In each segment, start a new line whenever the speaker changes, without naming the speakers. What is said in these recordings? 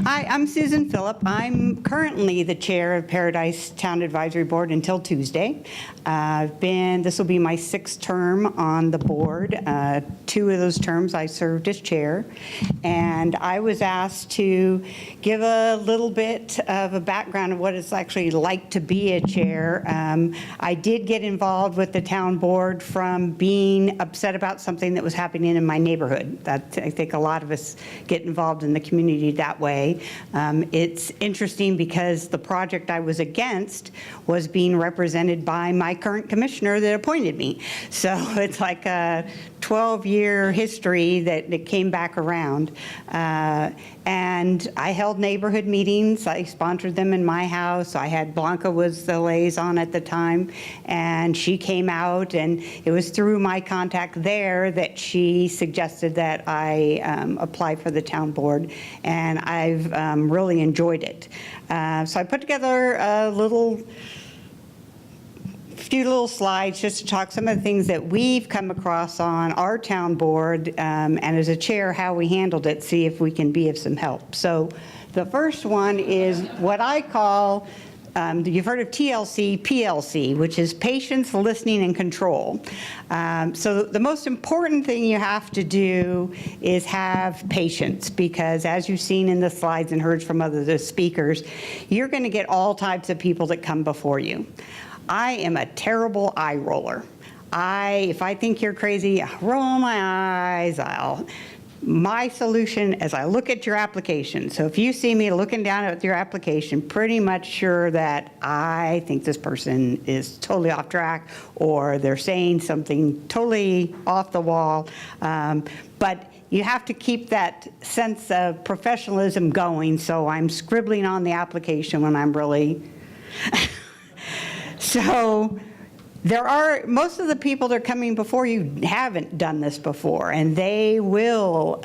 Hi, I'm Susan Phillip. I'm currently the chair of Paradise Town Advisory Board until Tuesday. This will be my 6th term on the board. 2 of those terms I served as chair. And I was asked to give a little bit of a background of what it's actually like to be a chair. I did get involved with the town board from being upset about something that was happening in my neighborhood. I think a lot of us get involved in the community that way. It's interesting because the project I was against was being represented by my current commissioner that appointed me. So it's like a 12-year history that came back around. And I held neighborhood meetings. I sponsored them in my house. I had Blanca was the liaison at the time, and she came out, and it was through my contact there that she suggested that I apply for the town board, and I've really enjoyed it. So I put together a few little slides just to talk some of the things that we've come across on our town board, and as a chair, how we handled it, see if we can be of some help. So the first one is what I call, you've heard of TLC, PLC, which is patience, listening, and control. So the most important thing you have to do is have patience, because as you've seen in the slides and heard from other speakers, you're going to get all types of people that come before you. I am a terrible eye roller. If I think you're crazy, I roll my eyes. My solution is I look at your application. So if you see me looking down at your application, pretty much sure that I think this person is totally off track, or they're saying something totally off the wall. But you have to keep that sense of professionalism going. So I'm scribbling on the application when I'm really... So most of the people that are coming before you haven't done this before, and they will,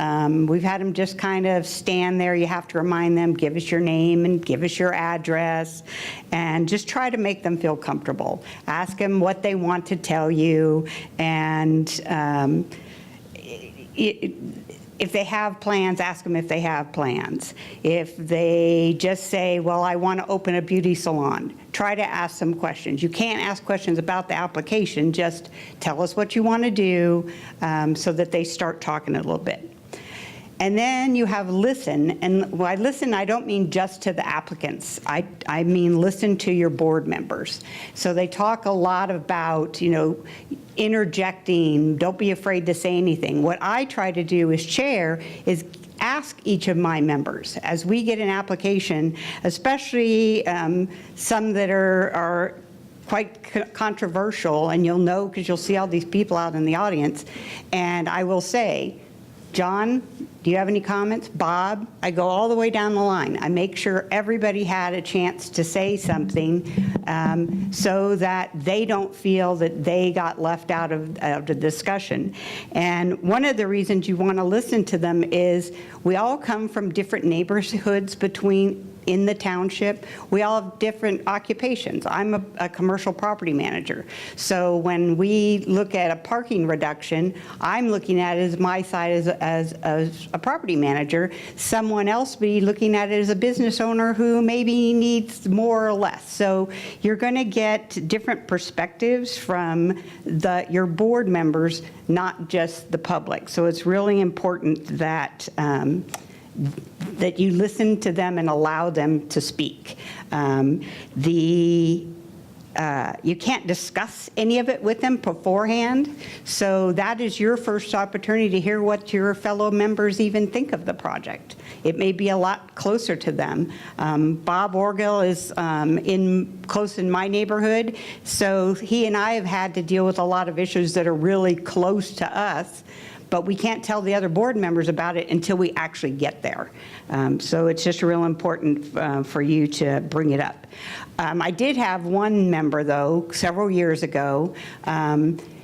we've had them just kind of stand there. You have to remind them, give us your name and give us your address, and just try to make them feel comfortable. Ask them what they want to tell you, and if they have plans, ask them if they have plans. If they just say, well, I want to open a beauty salon, try to ask some questions. You can't ask questions about the application, just tell us what you want to do, so that they start talking a little bit. And then you have listen, and by listen, I don't mean just to the applicants. I mean listen to your board members. So they talk a lot about, interjecting, don't be afraid to say anything. What I try to do as chair is ask each of my members as we get an application, especially some that are quite controversial, and you'll know because you'll see all these people out in the audience, and I will say, John, do you have any comments? Bob? I go all the way down the line. I make sure everybody had a chance to say something, so that they don't feel that they got left out of the discussion. And one of the reasons you want to listen to them is we all come from different neighborhoods in the township. We all have different occupations. I'm a commercial property manager. So when we look at a parking reduction, I'm looking at it as my side as a property manager. Someone else be looking at it as a business owner who maybe needs more or less. So you're going to get different perspectives from your board members, not just the public. So it's really important that that you listen to them and allow them to speak. You can't discuss any of it with them beforehand, so that is your first opportunity to hear what your fellow members even think of the project. It may be a lot closer to them. Bob Orgill is close in my neighborhood, so he and I have had to deal with a lot of issues that are really close to us, but we can't tell the other board members about it until we actually get there. So it's just real important for you to bring it up. I did have one member, though, several years ago.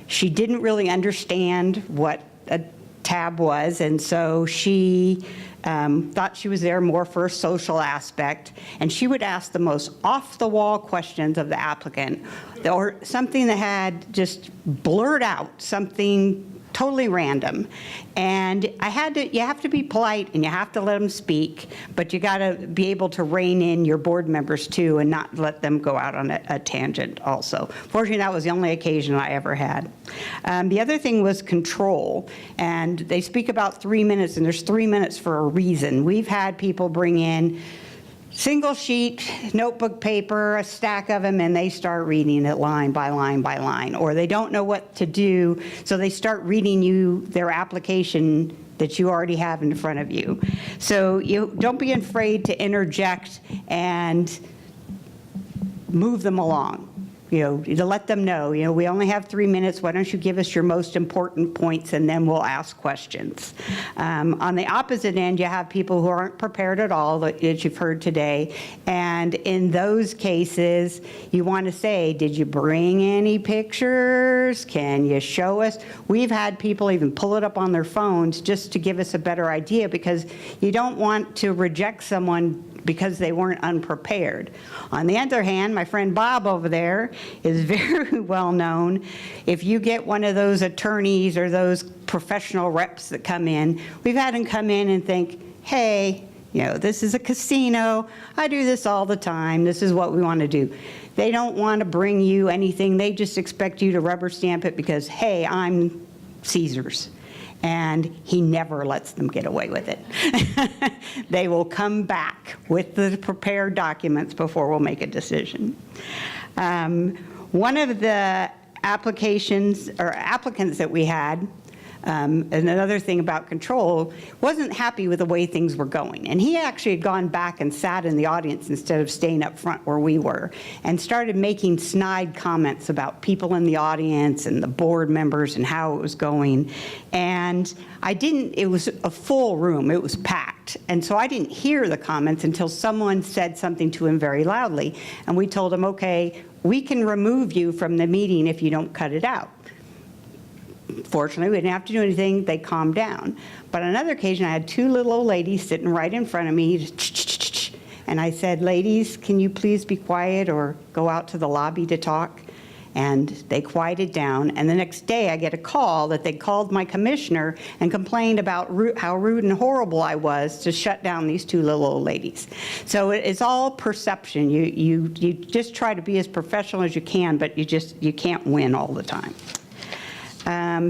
She didn't really understand what a tab was, and so she thought she was there more for a social aspect, and she would ask the most off-the-wall questions of the applicant, or something that had just blurred out something totally random. And you have to be polite and you have to let them speak, but you got to be able to rein in your board members too and not let them go out on a tangent also. Fortunately, that was the only occasion I ever had. The other thing was control. And they speak about 3 minutes, and there's 3 minutes for a reason. We've had people bring in single sheet notebook paper, a stack of them, and they start reading it line by line by line, or they don't know what to do, so they start reading you their application that you already have in front of you. So you don't be afraid to interject and move them along. To let them know, we only have 3 minutes. Why don't you give us your most important points, and then we'll ask questions. On the opposite end, you have people who aren't prepared at all, that you've heard today. And in those cases, you want to say, did you bring any pictures? Can you show us? We've had people even pull it up on their phones just to give us a better idea, because you don't want to reject someone because they weren't unprepared. On the other hand, my friend Bob over there is very well known. If you get one of those attorneys or those professional reps that come in, we've had them come in and think, hey, this is a casino. I do this all the time. This is what we want to do. They don't want to bring you anything. They just expect you to rubber stamp it because, hey, I'm Caesars. And he never lets them get away with it. They will come back with the prepared documents before we'll make a decision. One of the applicants that we had, and another thing about control, wasn't happy with the way things were going. And he actually had gone back and sat in the audience instead of staying up front where we were, and started making snide comments about people in the audience and the board members and how it was going. And it was a full room, it was packed. And so I didn't hear the comments until someone said something to him very loudly. And we told him, okay, we can remove you from the meeting if you don't cut it out. Fortunately, we didn't have to do anything. They calmed down. But on another occasion, I had 2 little old ladies sitting right in front of me, and I said, ladies, can you please be quiet or go out to the lobby to talk? And they quieted down. And the next day, I get a call that they called my commissioner and complained about how rude and horrible I was to shut down these 2 little old ladies. So it's all perception. You just try to be as professional as you can, but you can't win all the time.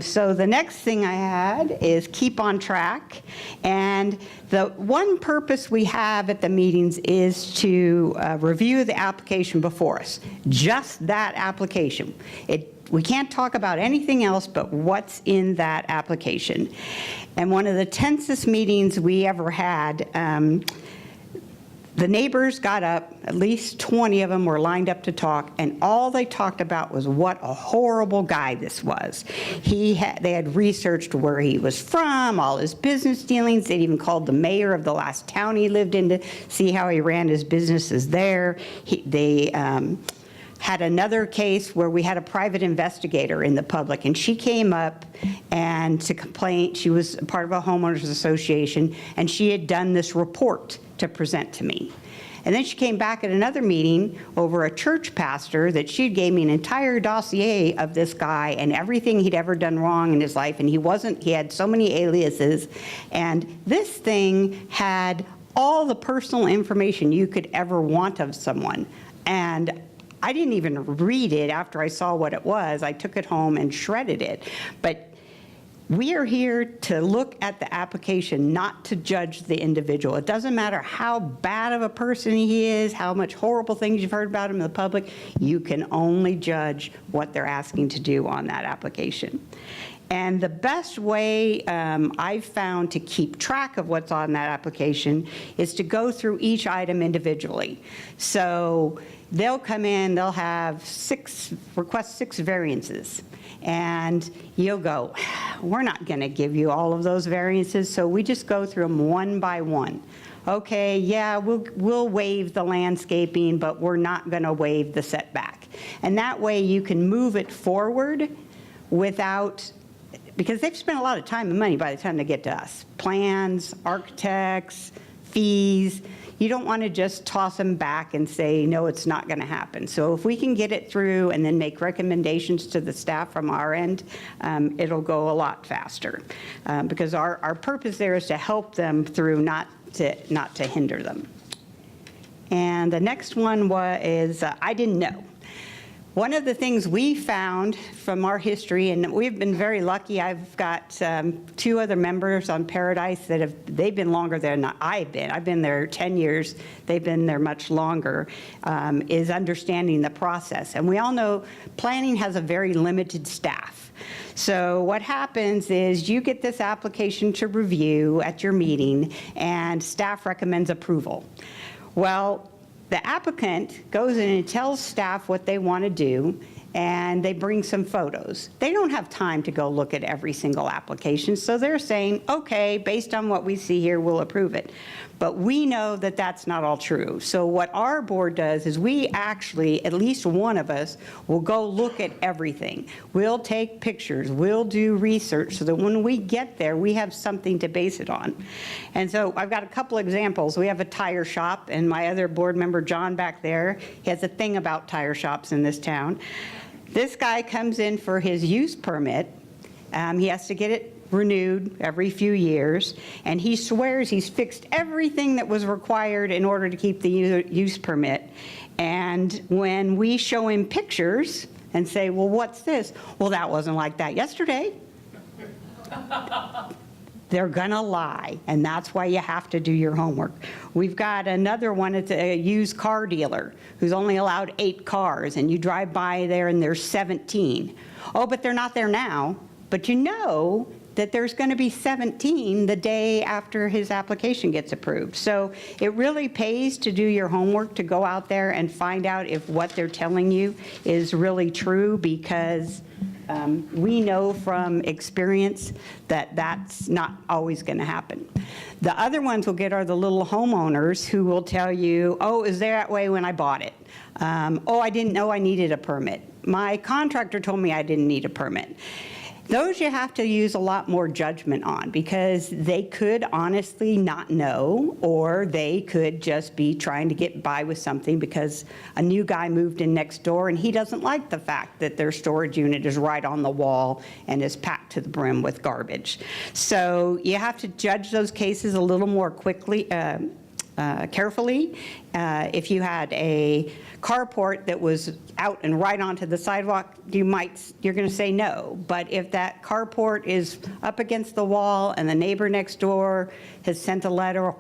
So the next thing I had is keep on track. And the one purpose we have at the meetings is to review the application before us. Just that application. We can't talk about anything else but what's in that application. And one of the tensest meetings we ever had, the neighbors got up, at least 20 of them were lined up to talk, and all they talked about was what a horrible guy this was. They had researched where he was from, all his business dealings. They'd even called the mayor of the last town he lived in to see how he ran his businesses there. They had another case where we had a private investigator in the public, and she came up and to complain. She was part of a homeowners association, and she had done this report to present to me. And then she came back at another meeting over a church pastor that she gave me an entire dossier of this guy and everything he'd ever done wrong in his life, and he had so many aliases. And this thing had all the personal information you could ever want of someone. And I didn't even read it after I saw what it was. I took it home and shredded it. But we are here to look at the application, not to judge the individual. It doesn't matter how bad of a person he is, how much horrible things you've heard about him in the public. You can only judge what they're asking to do on that application. And the best way I've found to keep track of what's on that application is to go through each item individually. So they'll come in, they'll have request 6 variances. And you'll go, we're not going to give you all of those variances, so we just go through them one by one. Okay, yeah, we'll waive the landscaping, but we're not going to waive the setback. And that way you can move it forward without, because they've spent a lot of time and money by the time they get to us. Plans, architects, fees. you don't want to just toss them back and say, no, it's not going to happen. So if we can get it through and then make recommendations to the staff from our end, it'll go a lot faster. Because our purpose there is to help them through, not to hinder them. And the next one is I didn't know. One of the things we found from our history, and we've been very lucky, I've got 2 other members on Paradise that they've been longer than I've been. I've been there 10 years. They've been there much longer, is understanding the process. And we all know planning has a very limited staff. So what happens is you get this application to review at your meeting, and staff recommends approval. Well, the applicant goes in and tells staff what they want to do, and they bring some photos. They don't have time to go look at every single application, so they're saying, okay, based on what we see here, we'll approve it. But we know that that's not all true. So what our board does is we actually, at least one of us, will go look at everything. We'll take pictures, we'll do research, so that when we get there, we have something to base it on. And so I've got a couple examples. We have a tire shop, and my other board member, John, back there, he has a thing about tire shops in this town. This guy comes in for his use permit. He has to get it renewed every few years, and he swears he's fixed everything that was required in order to keep the use permit. And when we show him pictures and say, well, what's this? Well, that wasn't like that yesterday. They're gonna lie, and that's why you have to do your homework. We've got another one, it's a used car dealer who's only allowed 8 cars, and you drive by there and there's 17. Oh, but they're not there now. But you know that there's going to be 17 the day after his application gets approved. So it really pays to do your homework, to go out there and find out if what they're telling you is really true, because we know from experience that that's not always going to happen. The other ones we'll get are the little homeowners who will tell you, oh, it was that way when I bought it. Oh, I didn't know I needed a permit. My contractor told me I didn't need a permit. Those you have to use a lot more judgment on, because they could honestly not know, or they could just be trying to get by with something because a new guy moved in next door and he doesn't like the fact that their storage unit is right on the wall and is packed to the brim with garbage. So you have to judge those cases a little more quickly, carefully. If you had a carport that was out and right onto the sidewalk, you're going to say no. But if that carport is up against the wall and the neighbor next door has sent a letter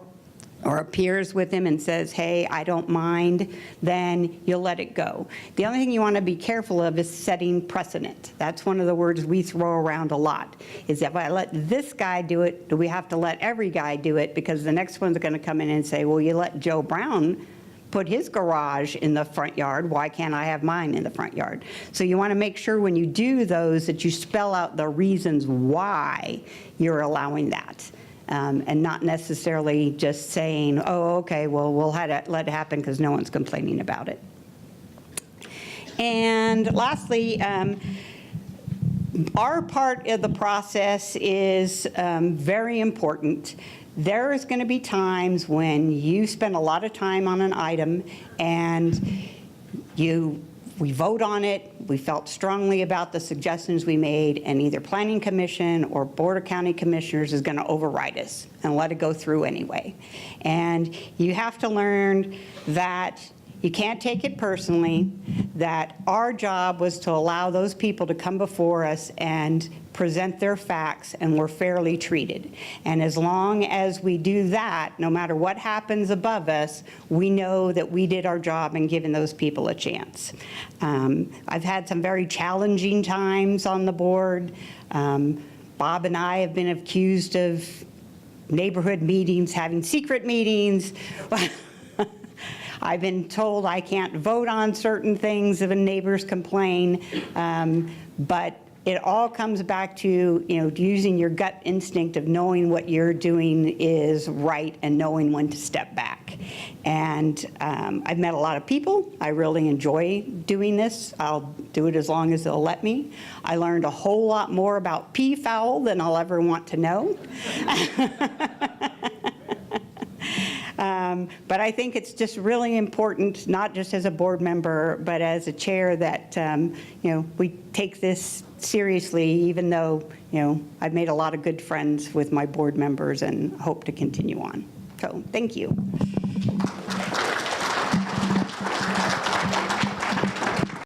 or appears with him and says, hey, I don't mind, then you'll let it go. The only thing you want to be careful of is setting precedent. That's one of the words we throw around a lot, is if I let this guy do it, do we have to let every guy do it? Because the next one's going to come in and say, well, you let Joe Brown put his garage in the front yard, why can't I have mine in the front yard? So you want to make sure when you do those that you spell out the reasons why you're allowing that. And not necessarily just saying, oh, okay, well, we'll let it happen because no one's complaining about it. And lastly, our part of the process is very important. There is going to be times when you spend a lot of time on an item and we vote on it, we felt strongly about the suggestions we made, and either Planning Commission or Board of County Commissioners is going to override us and let it go through anyway. And you have to learn that you can't take it personally, that our job was to allow those people to come before us and present their facts, and we're fairly treated. And as long as we do that, no matter what happens above us, we know that we did our job in giving those people a chance. I've had some very challenging times on the board. Bob and I have been accused of neighborhood meetings, having secret meetings. I've been told I can't vote on certain things if neighbors complain, but it all comes back to, using your gut instinct of knowing what you're doing is right and knowing when to step back. And I've met a lot of people. I really enjoy doing this. I'll do it as long as they'll let me. I learned a whole lot more about peafowl than I'll ever want to know. But I think it's just really important, not just as a board member, but as a chair, that, we take this seriously, even though, I've made a lot of good friends with my board members and hope to continue on. So, thank you.